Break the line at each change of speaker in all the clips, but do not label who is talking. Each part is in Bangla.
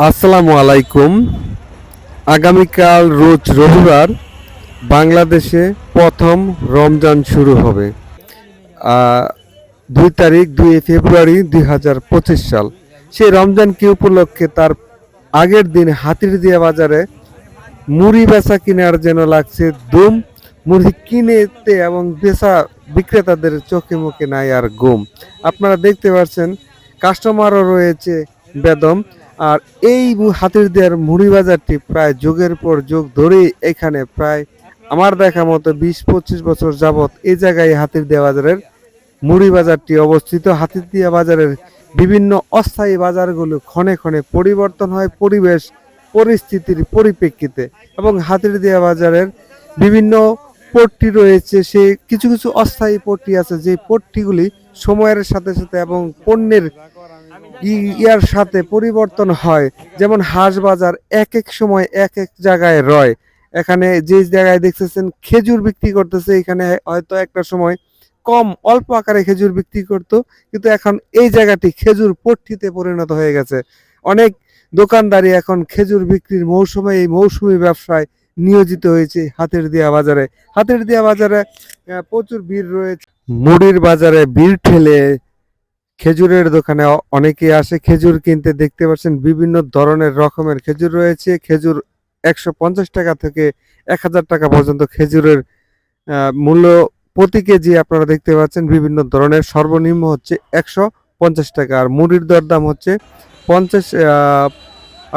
আসসালামু আলাইকুম। আগামীকাল রোজ রবিবার বাংলাদেশে প্রথম রমজান শুরু হবে। 2 তারিখ 2 ফেব্রুয়ারি 2025 সাল। সেই রমজানকে উপলক্ষে তার আগের দিন হাতিরদিয়া বাজারে মুড়ি বেচা কিনার যেন লাগছে দুম। মুড়ি কিনেতে এবং বেচা বিক্রেতাদের চোখে মুখে নাই আর ঘুম। আপনারা দেখতে পাচ্ছেন কাস্টমারও রয়েছে বেদম। আর এই হাতিরদিয়ার মুড়ি বাজারটি প্রায় যুগের পর যুগ ধরেই এখানে প্রায় আমার দেখা মতো 20-25 বছর যাবত এই জায়গায় হাতিরদিয়া বাজারের মুড়ি বাজারটি অবস্থিত। হাতিরদিয়া বাজারের বিভিন্ন অস্থায়ী বাজারগুলো ক্ষণে ক্ষণে পরিবর্তন হয় পরিবেশ পরিস্থিতির পরিপ্রেক্ষিতে, এবং হাতিরদিয়া বাজারের বিভিন্ন পট্টি রয়েছে। সে কিছু কিছু অস্থায়ী পট্টি আছে যে পট্টিগুলি সময়ের সাথে সাথে এবং পণ্যের ইয়ার সাথে পরিবর্তন হয়। যেমন হাঁস বাজার এক এক সময় এক এক জায়গায় রয়। এখানে যে জায়গায় দেখতেছেন খেজুর বিক্রি করতেছে, এখানে হয়তো একটা সময় কম অল্প আকারে খেজুর বিক্রি করত, কিন্তু এখন এই জায়গাটি খেজুর পট্টিতে পরিণত হয়ে গেছে। অনেক দোকানদারি এখন খেজুর বিক্রির মৌসুমে এই মৌসুমী ব্যবসায় নিয়োজিত হয়েছে হাতিরদিয়া বাজারে। হাতিরদিয়া বাজারে প্রচুর ভিড় রয়েছে। মুড়ির বাজারে ভিড় ঠেলে খেজুরের দোকানে অনেকেই আসে খেজুর কিনতে। দেখতে পাচ্ছেন বিভিন্ন ধরনের রকমের খেজুর রয়েছে। খেজুর 150 টাকা থেকে 1000 টাকা পর্যন্ত খেজুরের মূল্য প্রতি কেজি আপনারা দেখতে পাচ্ছেন। বিভিন্ন ধরনের সর্বনিম্ন হচ্ছে 150 টাকা, আর মুড়ির দরদাম হচ্ছে 50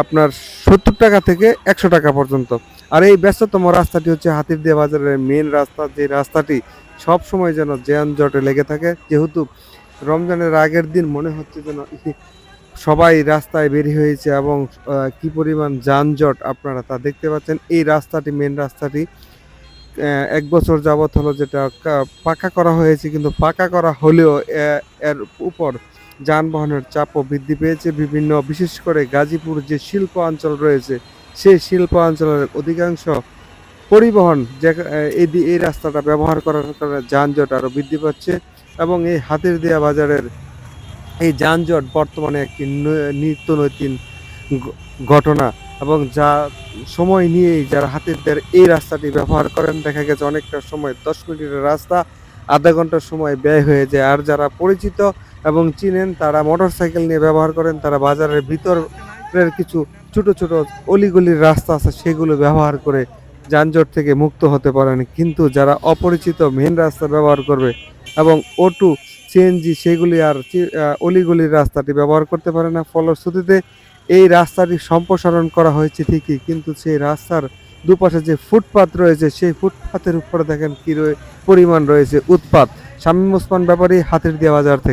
আপনার 70 টাকা থেকে 100 টাকা পর্যন্ত। আর এই ব্যস্ততম রাস্তাটি হচ্ছে হাতিরদিয়া বাজারের মেন রাস্তা, যে রাস্তাটি সব সময় যেন যানজটে লেগে থাকে। যেহেতু রমজানের আগের দিন মনে হচ্ছে যেন সবাই রাস্তায় বেরিয়ে হয়েছে, এবং কি পরিমাণ যানজট আপনারা তা দেখতে পাচ্ছেন। এই রাস্তাটি মেন রাস্তাটি 1 বছর যাবত হলো যেটা পাকা করা হয়েছে, কিন্তু পাকা করা হলেও এর উপর যানবাহনের চাপও বৃদ্ধি পেয়েছে। বিভিন্ন বিশেষ করে গাজীপুর যে শিল্প অঞ্চল রয়েছে, সেই শিল্প অঞ্চলের অধিকাংশ পরিবহন যে এই রাস্তাটা ব্যবহার করার কারণে যানজট আরও বৃদ্ধি পাচ্ছে। এবং এই হাতিরদিয়া বাজারের এই যানজট বর্তমানে একটি নিত্য নৈতিক ঘটনা, এবং যা সময় নিয়েই যারা হাতিরদিয়ার এই রাস্তাটি ব্যবহার করেন, দেখা গেছে অনেকটা সময় 10 মিনিটের রাস্তা আধা ঘন্টার সময় ব্যয় হয়ে যায়। আর যারা পরিচিত এবং চিনেন তারা মোটরসাইকেল নিয়ে ব্যবহার করেন, তারা বাজারের ভিতরের কিছু ছোট ছোট অলিগলির রাস্তা আছে সেগুলো ব্যবহার করে যানজট থেকে মুক্ত হতে পারেন। কিন্তু যারা অপরিচিত মেন রাস্তা ব্যবহার করবে এবং অটো সিএনজি সেগুলি আর অলিগলির রাস্তাটি ব্যবহার করতে পারে না। ফলশ্রুতিতে এই রাস্তাটি সম্প্রসারণ করা হয়েছে ঠিকই, কিন্তু সেই রাস্তার দুপাশে যে ফুটপাত রয়েছে সেই ফুটপাতের উপরে দেখেন কি পরিমাণ রয়েছে উৎপাত। শামীম ওসমান ব্যাপারী, হাতিরদিয়া বাজার থেকে।